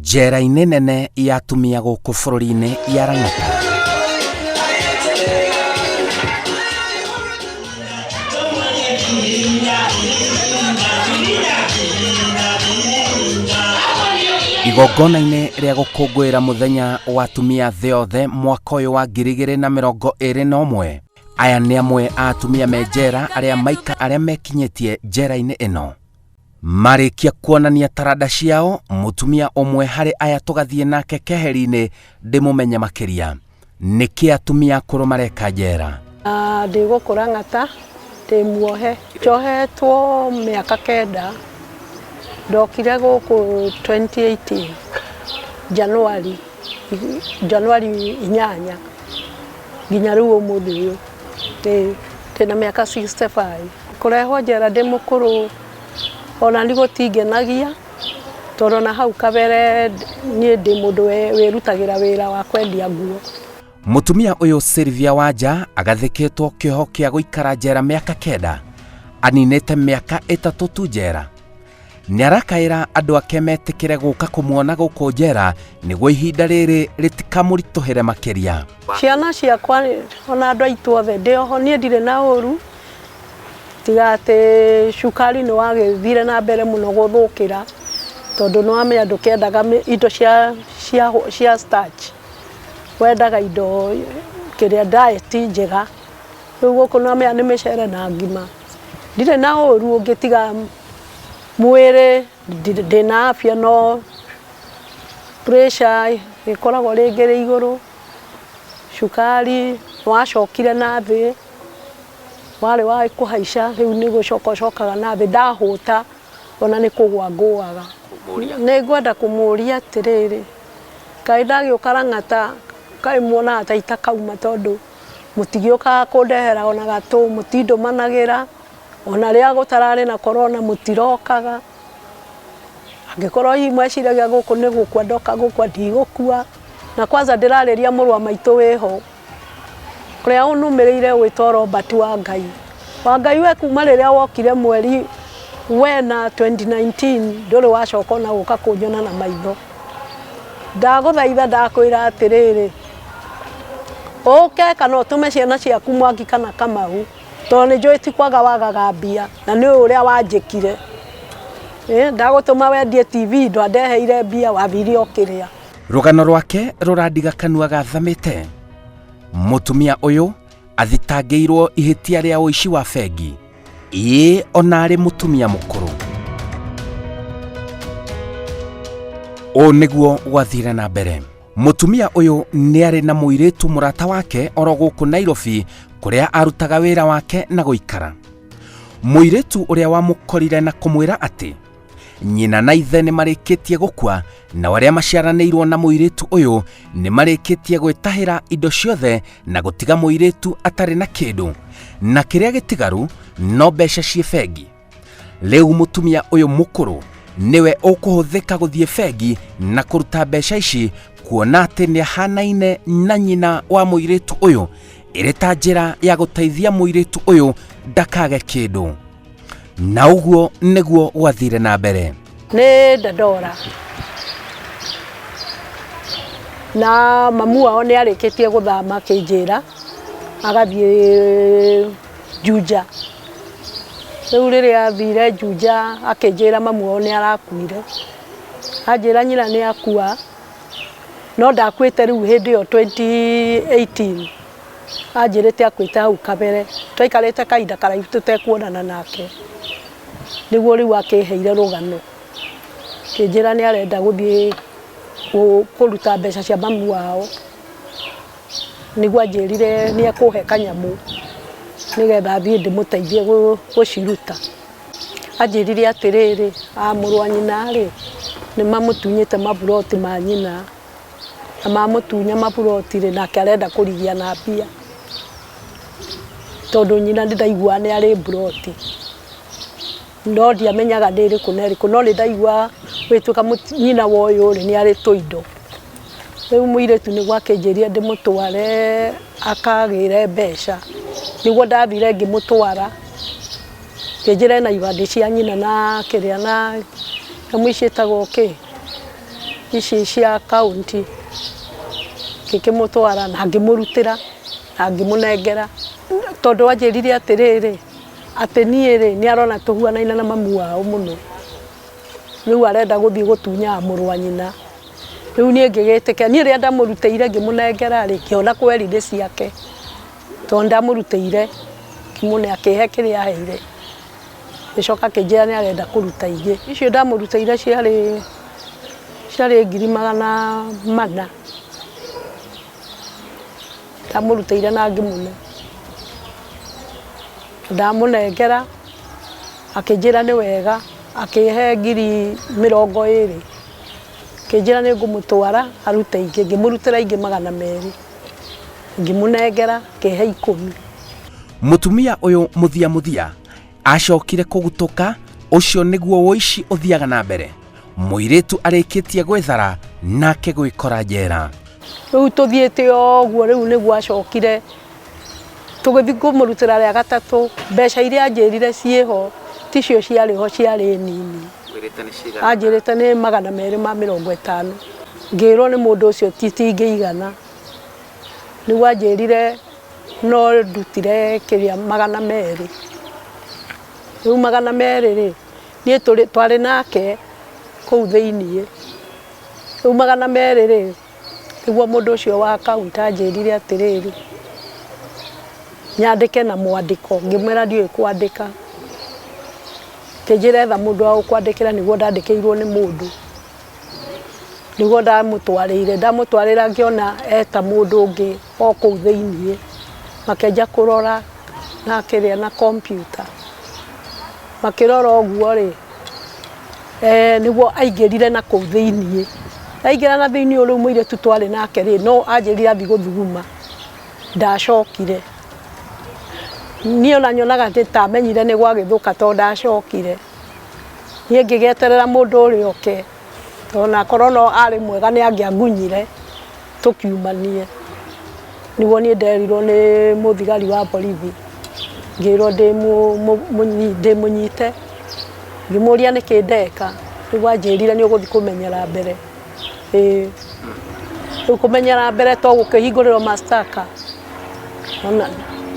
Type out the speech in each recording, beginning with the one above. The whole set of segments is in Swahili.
Njera-inĩ nene ya atumia gũkũ bũrũri-inĩ ya Lang'ata. Igongona-inĩ rĩa gũkũngũĩra mũthenya wa atumia thĩ yothe mwaka ũyũ wa 2021, aya nĩ amwe a atumia me njera arĩa mekinyĩtie njera-inĩ ĩno. Marĩkia kuonania taranda ciao, mũtumia ũmwe harĩ aya tũgathiĩ nake keheri-inĩ ndĩmũmenye makĩria. Nĩkĩ atumia akũrũ mareka njera? Ndĩ gũkũ Lang'ata, ndĩ muohe. Njohetwo mĩaka 9. Ndokire gũkũ 2018 Januari 8 nginya rĩu ũmũthĩ ũyũ ndĩna mĩaka 65. Kũrehwo njera ndĩ mũkũrũ ona nĩ gũtingenagia tondũ na hau kabere niĩ ndĩ mũndũ wĩrutagĩra wĩra wa kwendia nguo. Mũtumia ũyũ Sylvia Wanja agathĩkĩtwo kĩoho kĩa gũikara njera mĩaka 9, aninĩte mĩaka 3 tu njera. Nĩarakaĩra andũ ake metĩkĩre gũka kũmuona gũkũ njera nĩguo ihinda rĩrĩ rĩtikamũritũhĩre makĩria. Ciana ciakwa ona andũ aitũ othe ndĩoho niĩ ndirĩ na ũru, tiga atĩ cukari nĩ wagĩthire na mbere mũno gũthũkĩra tondũ nĩ wamenya andũ kĩendaga indo cia starch, wendaga indo kĩrĩa diet njega. Rĩu gũkũ nĩ wamenya nĩ mĩcere na ngima. Ndirĩ na ũru ũngĩtiga mwĩrĩ ndĩna afya, no pressure ĩkoragwo rĩngĩ rĩ igũrũ, cukari wacokire na thĩ, warĩ wa kũhaica, rĩu nĩ gũcokaga na thĩ. Ndahũta ona nĩ kũgwa ngũaga. Nĩ ngwenda kũmũria atĩrĩrĩ, kaĩ ndagĩũka Lang'ata kaĩ muonaga ta itakauma tondũ mũtigĩũkaga kũndehera ona gatũ, mũtindũmanagĩra ona rĩa gũtararĩ na corona mũtirokaga. Angĩkorwo hihi mweciragia gũkũ nĩ gũkua ndoka gũkua ndigũkua, na kwanza ndĩrarĩria mũrũ wa maitũ wĩho ũrĩa ũnũmĩrĩire gwĩtwo Robert Wangai. Wangai we kuma rĩrĩa wokire mweri wena 2019 ndũrĩ wacoka na gũka kũnyona na maitho. Ndagũthaitha ndakwĩra atĩrĩrĩ, ũke kana ũtũme ciana ciaku Mwangi kana Kamau tondũ nĩ njũĩ ti kwaga wagaga mbia na nĩ ũrĩa wanjĩkire. Ndagũtũma wendie TV ndwandeheire mbia wathire ũkĩrĩa. Rũgano rwake rũrandiga kanua gathamĩte. Mũtumia ũyũ athitangĩirwo ihĩtia rĩa ũici wa bengi. Ona arĩ mũtumia mũkũrũ. Ũũ nĩguo gwathire na mbere. Mũtumia ũyũ nĩ arĩ na mũirĩtu mũrata wake oro gũkũ Nairobi kũrĩa arutaga wĩra wake na gũikara. Mũirĩtu ũrĩa wamũkorire na kũmwĩra atĩ nyina na ithe nĩ marĩkĩtie gũkua na arĩa maciaranĩirwo na mũirĩtu ũyũ nĩ marĩkĩtie gwĩtahĩra indo ciothe na gũtiga mũirĩtu atarĩ na kĩndũ, na kĩrĩa gĩtigaru no mbeca ciĩ bengi. Rĩu mũtumia ũyũ mũkũrũ niwe ũkũhũthĩka gũthiĩ bengi na kũruta mbeca ici, kuona atĩ nĩ ahanaine na nyina wa mũirĩtu ũyũ, ĩrĩ ta njĩra ya gũteithia mũirĩtu ũyũ ndakage kĩndũ. Na ũguo nĩguo gwathire na mbere. Nĩ Dandora na mamu wao nĩ arĩkĩtie gũthama kĩnjĩra agathiĩ Juja. Rĩu rĩrĩa athire Juja akĩnjĩra mamu wao nĩ arakuire. Anjĩra nyina nĩ akua no ndakuĩte rĩu hĩndĩ ĩyo 2018. Anjĩrĩte akuĩte hau kabere, twaikarĩte kahinda karaihu tũtekuonana nake. Nĩguo rĩu akĩheire rũgano kĩnjĩra nĩ arenda gũthiĩ kũruta mbeca cia mamu wao, nĩguo anjĩrire nĩ ekũhe kanyamũ nĩgetha thiĩ ndĩmũteithie gũciruta. Anjĩrire atĩrĩrĩ, mũrũ wa nyina rĩ nĩ mamũtunyĩte maburoti ma nyina na mamũtunya maburoti rĩ, nake arenda kũrigia na mbia tondũ nyina ndaigua nĩ arĩ buroti, no ndiamenyaga nĩ ĩrĩkũ na ĩrĩkũ, no nĩ ndaigua gwĩtuĩka nyina wa ũyũ rĩ nĩ arĩ tũindo. Rĩu mũirĩtu nĩguo akĩnjĩrire ndĩmũtware akagĩre mbeca, nĩguo ndathire ngĩmũtwara. Kĩnjĩra na ibandĩ cia nyina na kĩrĩa na nyamũ ici ĩtagwo kĩ ici cia kaunti ngĩkĩmũtwara na ngĩmũrutĩra na ngĩmũnengera tondũ anjĩrire atĩrĩrĩ atĩ niĩ rĩ nĩ arona tũhuanaine na mamu wao mũno rĩu arenda gũthiĩ gũtunyaga mũrũ wa nyina rĩu niĩ ngĩgĩtĩkia niĩ rĩrĩa ndamũrutĩire ngĩmũnengera rĩ ngĩona kweri nĩ ciake tondũ ndamũrutĩire ngĩmũne akĩhe kĩrĩa aheire gĩcoka kĩnjĩra nĩ arenda kũruta ingĩ icio ndamũrutĩire ciarĩ 400,000 ndamũrutĩire na ngĩmũne ndamũnengera akĩnjĩra nĩ wega akĩhe 20,000 akĩnjĩra nĩ ngũmũtwara arute ingĩ ngĩmũrutĩra ingĩ 200 ngĩmũnengera akĩhe 10. Mũtumia ũyũ mũthia acokire kũgutuka ũcio nĩguo woici ũthiaga na mbere mũirĩtu arĩkĩtie gwethara nake gwĩkora njera rĩu tũthiĩte ũguo rĩu nĩguo acokire tũgĩthiĩ kũmũrutĩra rĩa gatatũ mbeca iria anjĩrire ciĩho ticio ciarĩho ciarĩ nini anjĩrĩte nĩ 250 ngĩrwo nĩ mũndũ ũcio titingĩigana nĩguo anjĩrire no ndutire kĩrĩa 200 rĩu 200 rĩ niĩ twarĩ nake kũu thĩiniĩ rĩu 200 rĩ nĩguo mũndũ ũcio wa kaunti anjĩrire atĩrĩrĩ nyandĩke na mwandĩko ngĩmwĩra ndiũĩ kwandĩka kĩnjĩra etha mũndũ wa gũkwandĩkĩra nĩguo ndandĩkĩirwo nĩ mũndũ nĩguo ndamũtwarĩra ngĩona eta mũndũ ũngĩ o kũu thĩiniĩ makĩnja kũrora na kĩrĩa na kompyuta makĩrora ũguo rĩ nĩguo aingĩrire na kũu thĩiniĩ aingĩra na thĩiniĩ rĩu mũirĩtu twarĩ nake rĩ no anjĩrire athiĩ gũthuguma ndacokire niĩ ona nyonaga ndĩtamenyire nĩ gwagĩthũka tondũ ndacokire niĩ ngĩgeterera mũndũ ũrĩa oke tondũ nakorwo no arĩ mwega nĩ angĩangunyire tũkiumanie nĩguo niĩ nderirwo nĩ mũthigari wa borithi ngĩrwo ndĩmũnyite ngĩmũria nĩkĩ ndeka nĩguo anjĩrire nĩ ũgũthiĩ kũmenyera mbere rĩu kũmenyera mbere to gũkĩhingũrĩrwo mastaka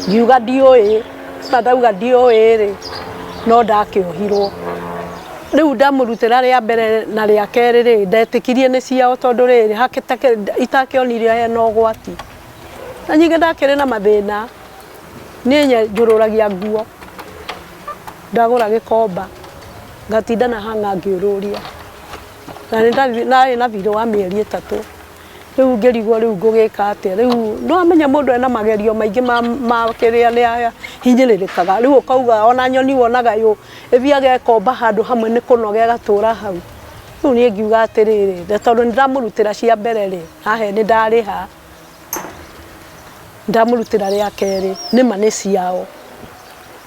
ngiuga ndiũĩ na ndauga ndiũĩ rĩ no ndakĩohirwo rĩu ndamũrutĩra rĩa mbere na rĩa kerĩ rĩ ndetĩkirie nĩ ciao tondũ rĩrĩ itakĩonire hena ũgwati na nyingĩ ndakĩrĩ na mathĩna niĩ njũrũragia nguo ndagũra gĩkomba ngatinda na hanga ngĩũrũria na nĩ na thirĩ wa mĩeri 3 rĩu ngĩrigwo rĩu ngũgĩka atĩa rĩu no amenya mũndũ ena magerio maingĩ ma kĩrĩa nĩ hinyĩrĩrĩkaga rĩu ũkauga ona nyoni wonaga yo ĩthiaga gĩkomba handũ hamwe nĩ kũnoga ĩgatũra hau rĩu niĩ ngiuga atĩrĩrĩ tondũ nĩ ndamũrutĩra cia mbere rĩ hahe nĩ ndarĩha ndamũrutĩra rĩa kerĩ nĩma nĩ ciao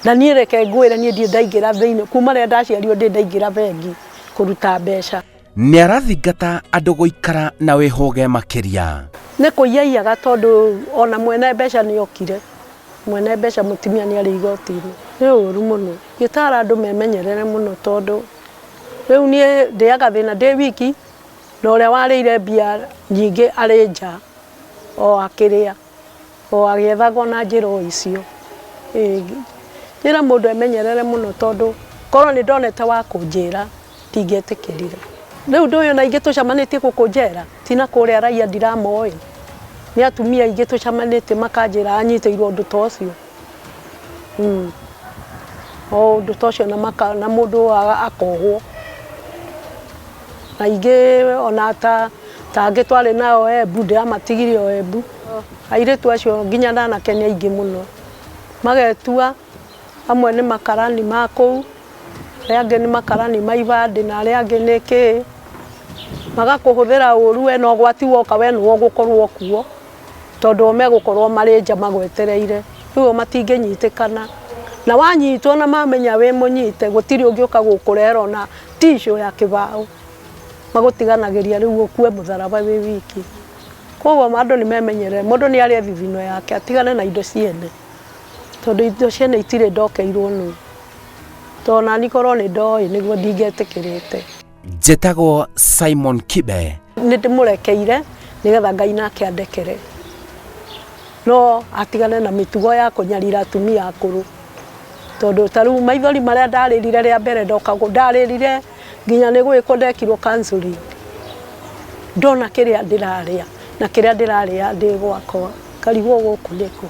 na niĩ reke ngwĩre niĩ ndiĩ ndaingĩra thĩinĩ kuma rĩrĩa ndaciarirwo ndiĩ ndaingĩra bengi kũruta mbeca nĩ arathingata andũ gũikara na wĩhũge makĩria nĩ kũiyaiyaga tondũ ona mwene mbeca nĩ okire mwene mbeca mũtumia nĩ arĩ igoti-inĩ nĩ ũru mũno ngĩtara andũ memenyerere mũno tondũ rĩu niĩ ndĩaga thĩna ndĩ wiki na ũrĩa warĩire mbia nyingĩ arĩ nja o akĩrĩa o agĩethagwo na njĩra icio njĩra mũndũ emenyerere mũno tondũ korwo nĩ ndonete wa kũnjĩra ndingĩetĩkĩrire rĩu ndũyũ na ingĩ tũcamanĩtie gũkũ njera tina kũrĩa raia ndiramoĩ nĩ atumia ingĩ tũcamanĩtie makanjĩra anyitĩirwo ũndũ ta ũcio o ũndũ ta ũcio na mũndũ akohwo na ingĩ ona ta angĩ twarĩ nao Embu ndĩramatigire o Embu airĩtu acio nginya ndanakenia ingĩ mũno magetua amwe nĩ makarani ma kũu arĩa angĩ nĩ makarani ma ibandĩ na arĩa angĩ nĩ kĩ magakũhũthĩra ũru we na ũgwati woka we nĩwe ũgũkorwo kuo tondũ o megũkorwo marĩ nja magwetereire rĩu matingĩnyitĩkana na wanyitwo na mamenya wĩ mũnyite gũtirĩ ũngĩũka gũkũrehera ona tisho ya kĩbaũ magũtiganagĩria rĩu ũkue mũtharaba wĩ wiki koguo andũ nĩ memenyerere mũndũ nĩ arĩa thithino yake atigane na indo ciene tondũ indo ciene itirĩ ndokeirwo nũ tondũ nani korwo nĩ ndoĩ nĩguo ndingĩetĩkĩrĩte Njĩtagwo Simon Kibe nä ndä må rekeire nä getha Ngai nake andekere no atigane na mä tugo ya kå nyarira atumia akå tondå ta rä u maithori marä a ndarä rire rä a mbere ndoka ndarä rire nginya nä gwä kwo ndekirwo counseling ndona kä rä a ndä rarä a na kä rä a ndä rarä a ndä gwakwa ngarigwo gå kå nä kå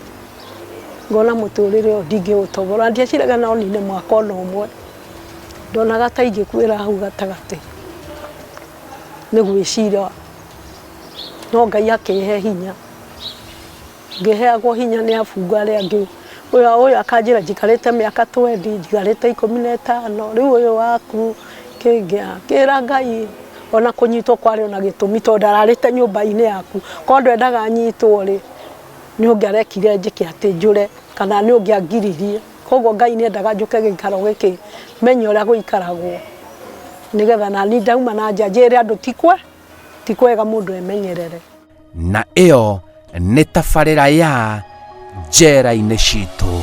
ngona må tå rä re å ndingä å togora ndieciraga no nine mwaka ona å mwe ndonaga ta ingä kwä ra hau gatagatä nä gwä cira no Ngai akä he hinya ngä heagwo hinya nä abungo arä angä å akanjä ra njikarä te mä aka 20 njikarä te 15 rä u å yå waku kä ngä akä ra Ngai ona kå nyitwo kwarä ona gä tå mi tondå ndararä te nyå mba-inä yaku korwo ndwendaga nyitwo rä nä å ngä arekire njä ke atä njå re kana nä å ngä angiririe koguo Ngai nä endaga njå ke gä ikaro gä kä menye å rä a gå ikaragwo nä getha nani ndauma na nja njä re andå ti kwega må ndå emenyerere na ĩyo nĩ tabarĩra ya njera-inĩ citũ.